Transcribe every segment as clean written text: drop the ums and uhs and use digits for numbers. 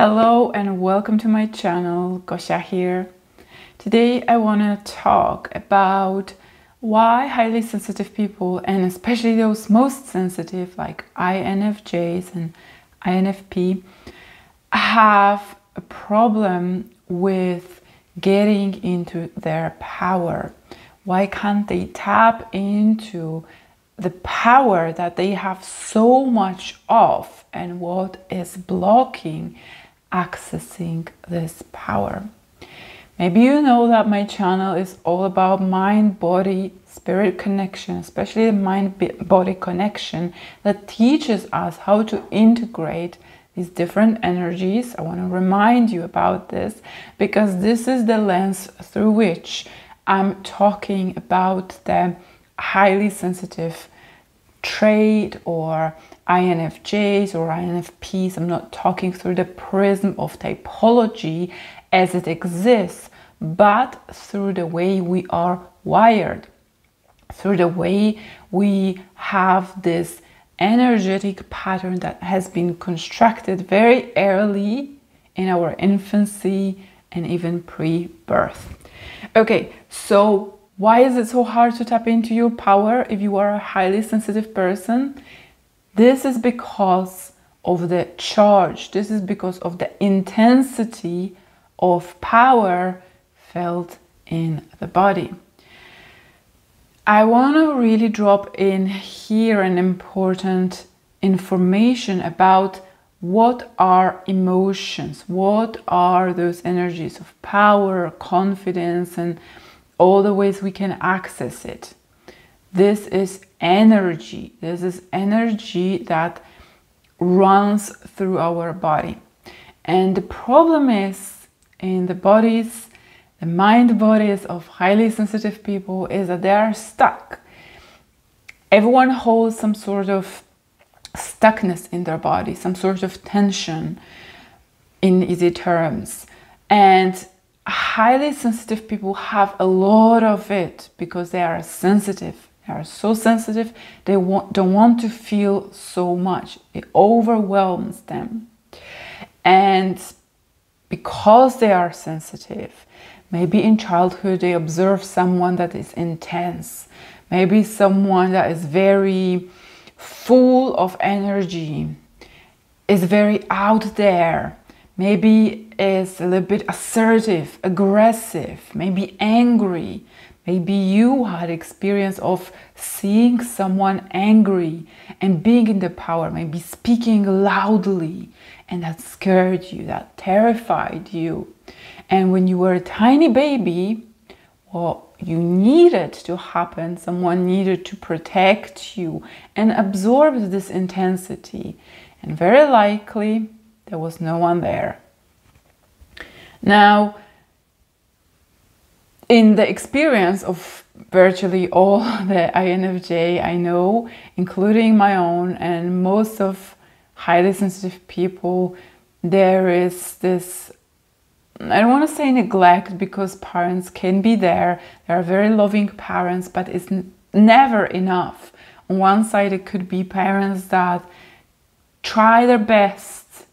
Hello and welcome to my channel, Gosha here. Today I want to talk about why highly sensitive people, and especially those most sensitive like INFJs and INFP, have a problem with getting into their power. Why can't they tap into the power that they have so much of, and what is blocking accessing this power? Maybe you know that my channel is all about mind, body, spirit connection, especially the mind-body connection that teaches us how to integrate these different energies. I want to remind you about this because this is the lens through which I'm talking about the highly sensitive trait or INFJs or INFPs. I'm not talking through the prism of typology as it exists, but through the way we are wired, through the way we have this energetic pattern that has been constructed very early in our infancy and even pre-birth. Okay, so why is it so hard to tap into your power if you are a highly sensitive person? This is because of the charge. This is because of the intensity of power felt in the body. I want to really drop in here an important information about what are emotions, what are those energies of power, confidence, and all the ways we can access it. This is energy. This is energy that runs through our body. And the problem is in the bodies, the mind bodies of highly sensitive people, is that they are stuck. Everyone holds some sort of stuckness in their body, some sort of tension in easy terms. And highly sensitive people have a lot of it because they are sensitive. They are so sensitive, they don't want to feel so much. It overwhelms them. And because they are sensitive, maybe in childhood they observe someone that is intense, maybe someone that is very full of energy, is very out there, maybe is a little bit assertive, aggressive, maybe angry. Maybe you had experience of seeing someone angry and being in the power, maybe speaking loudly, and that scared you, that terrified you. And when you were a tiny baby, well, you needed to happen. Someone needed to protect you and absorb this intensity. And very likely there was no one there. Now, in the experience of virtually all the INFJ I know, including my own and most of highly sensitive people, there is this, I don't want to say neglect, because parents can be there. They are very loving parents, but it's never enough. On one side, it could be parents that try their best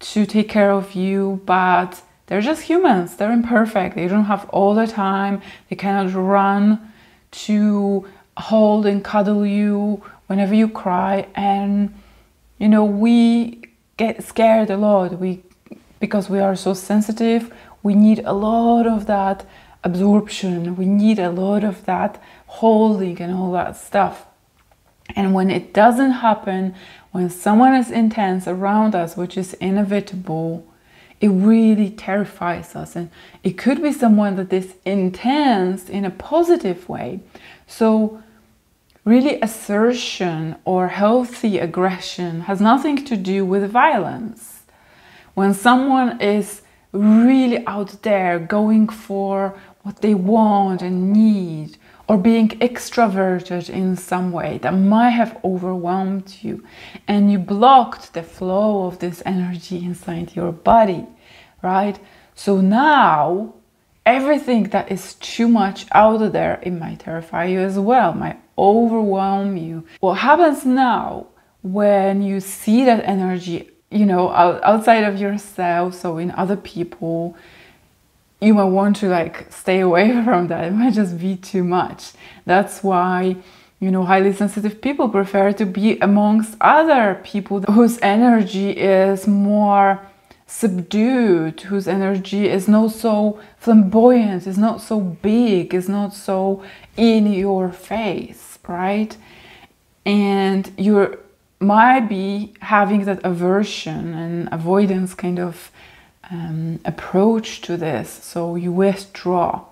to take care of you, but they're just humans. They're imperfect. They don't have all the time. They cannot run to hold and cuddle you whenever you cry. And, you know, we get scared a lot. Because we are so sensitive, we need a lot of that absorption. We need a lot of that holding and all that stuff. And when it doesn't happen, when someone is intense around us, which is inevitable, it really terrifies us. And it could be someone that is intense in a positive way. So really, assertion or healthy aggression has nothing to do with violence. When someone is really out there going for what they want and need, or being extroverted in some way that might have overwhelmed you, and you blocked the flow of this energy inside your body, right? So now everything that is too much out there, it might terrify you as well, might overwhelm you. What happens now when you see that energy you know, outside of yourself, so in other people, you might want to like stay away from that. It might just be too much. That's why, you know, highly sensitive people prefer to be amongst other people whose energy is more subdued, whose energy is not so flamboyant, is not so big, is not so in your face, right? And you might be having that aversion and avoidance kind of approach to this. So you withdraw,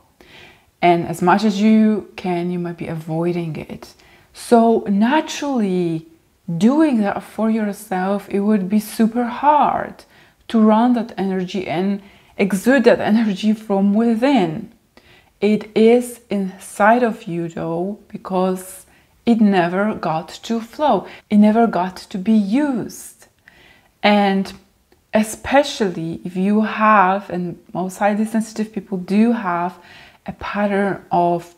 and as much as you can, you might be avoiding it. So naturally, doing that for yourself, it would be super hard to run that energy and exude that energy from within. It is inside of you though, because it never got to flow. It never got to be used. And especially if you have, and most highly sensitive people do have, a pattern of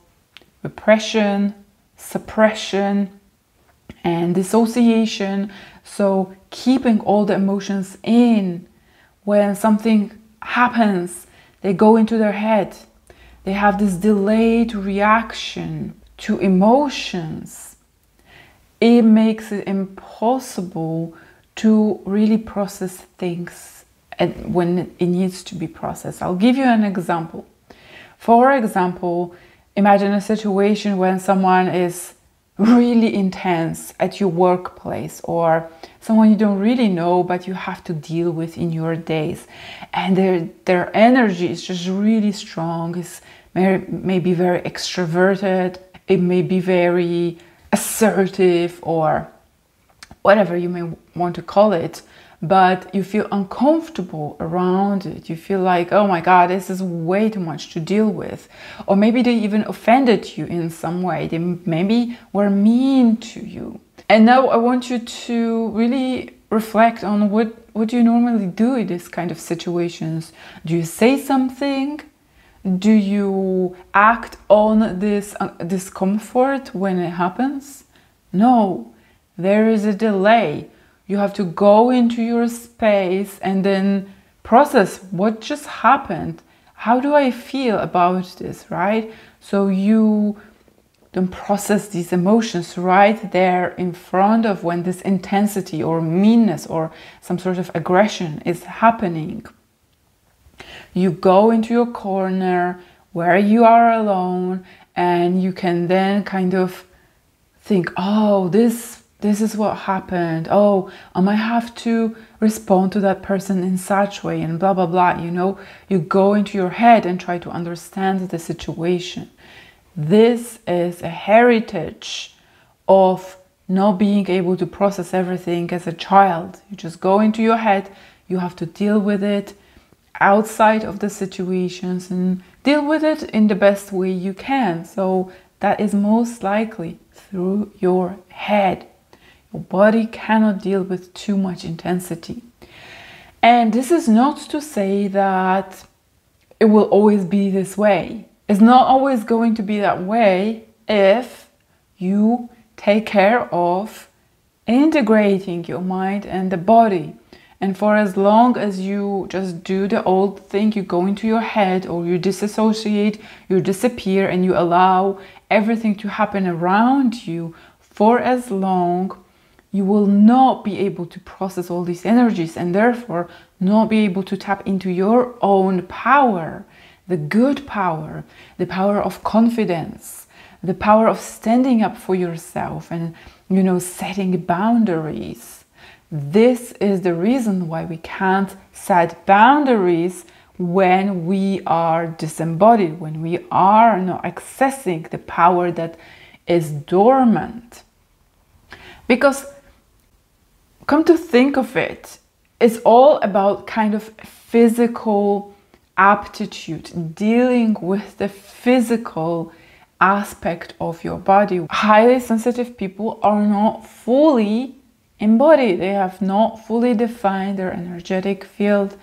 repression, suppression, and dissociation. So keeping all the emotions in. When something happens, they go into their head. They have this delayed reaction to emotions. It makes it impossible to really process things when it needs to be processed. I'll give you an example. For example, imagine a situation when someone is really intense at your workplace, or someone you don't really know but you have to deal with in your days, and their energy is just really strong. It's maybe very extroverted, it may be very assertive, or whatever you may want to call it, but you feel uncomfortable around it. You feel like, oh my God, this is way too much to deal with. Or maybe they even offended you in some way. They maybe were mean to you. And now I want you to really reflect on what you normally do in this kind of situations. Do you say something? Do you act on this discomfort when it happens? No, there is a delay. You have to go into your space and then process what just happened. How do I feel about this, right? So you don't process these emotions right there in front of when this intensity or meanness or some sort of aggression is happening. You go into your corner where you are alone, and you can then kind of think, oh, this is what happened. Oh, I might have to respond to that person in such way, and blah, blah, blah. You know, you go into your head and try to understand the situation. This is a heritage of not being able to process everything as a child. You just go into your head, you have to deal with it outside of the situations and deal with it in the best way you can. So that is most likely through your head. Your body cannot deal with too much intensity. And this is not to say that it will always be this way. It's not always going to be that way if you take care of integrating your mind and the body. And for as long as you just do the old thing, you go into your head, or you disassociate, you disappear, and you allow everything to happen around you, for as long, you will not be able to process all these energies, and therefore not be able to tap into your own power, the good power, the power of confidence, the power of standing up for yourself and, you know, setting boundaries. This is the reason why we can't set boundaries when we are disembodied, when we are not accessing the power that is dormant. Because, come to think of it, it's all about kind of physical aptitude, dealing with the physical aspect of your body. Highly sensitive people are not fully embodied. They have not fully defined their energetic field.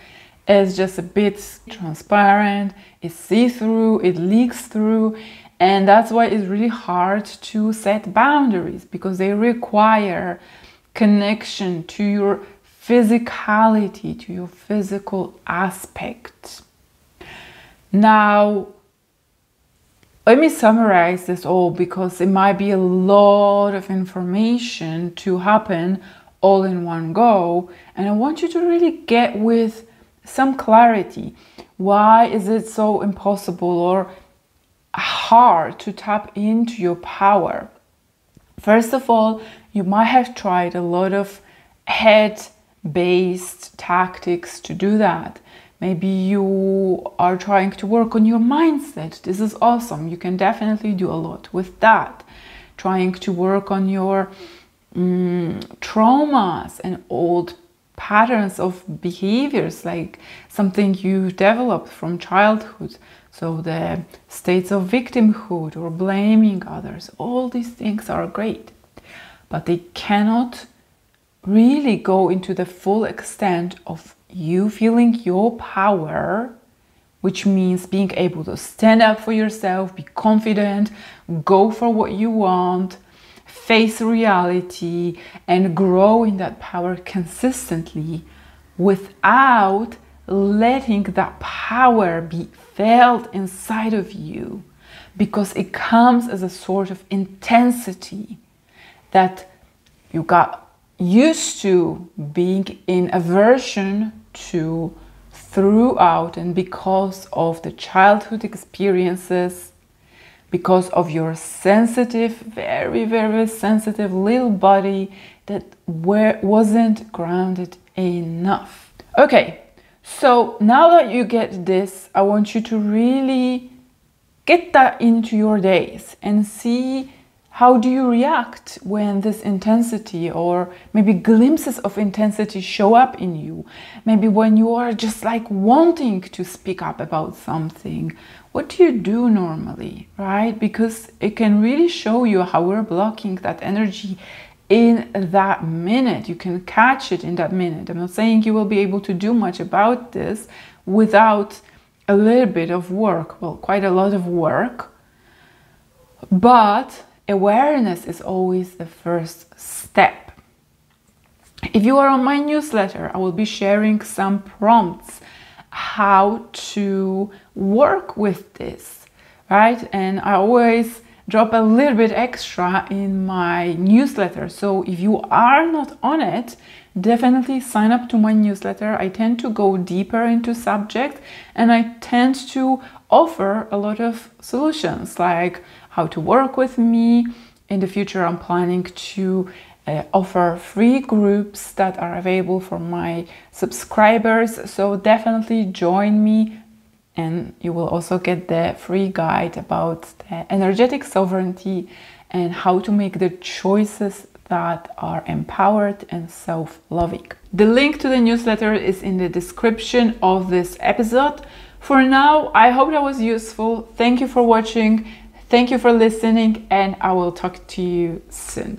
It's just a bit transparent, it's see-through, it leaks through, and that's why it's really hard to set boundaries, because they require connection to your physicality, to your physical aspect. Now, let me summarize this all, because it might be a lot of information to happen all in one go. And I want you to really get with some clarity. Why is it so impossible or hard to tap into your power? First of all, you might have tried a lot of head-based tactics to do that. Maybe you are trying to work on your mindset. This is awesome. You can definitely do a lot with that. Trying to work on your traumas and old patterns of behaviors, like something you developed from childhood. So the states of victimhood or blaming others, all these things are great, but they cannot really go into the full extent of you feeling your power, which means being able to stand up for yourself, be confident, go for what you want, face reality, and grow in that power consistently without letting that power be felt inside of you, because it comes as a sort of intensity that you got used to being in aversion to throughout, and because of the childhood experiences, because of your sensitive, very, very sensitive little body that wasn't grounded enough. Okay, so now that you get this, I want you to really get that into your days and see how do you react when this intensity or maybe glimpses of intensity show up in you. Maybe when you are just like wanting to speak up about something. What do you do normally, right? Because it can really show you how we're blocking that energy in that minute. You can catch it in that minute. I'm not saying you will be able to do much about this without a little bit of work. Well, quite a lot of work. But awareness is always the first step. If you are on my newsletter, I will be sharing some prompts how to work with this, right? And I always drop a little bit extra in my newsletter. So if you are not on it, definitely sign up to my newsletter. I tend to go deeper into subjects, and I tend to offer a lot of solutions, like how to work with me. In the future, I'm planning to offer free groups that are available for my subscribers. So definitely join me, and you will also get the free guide about the energetic sovereignty and how to make the choices that are empowered and self-loving. The link to the newsletter is in the description of this episode. For now, I hope that was useful. Thank you for watching. Thank you for listening, and I will talk to you soon.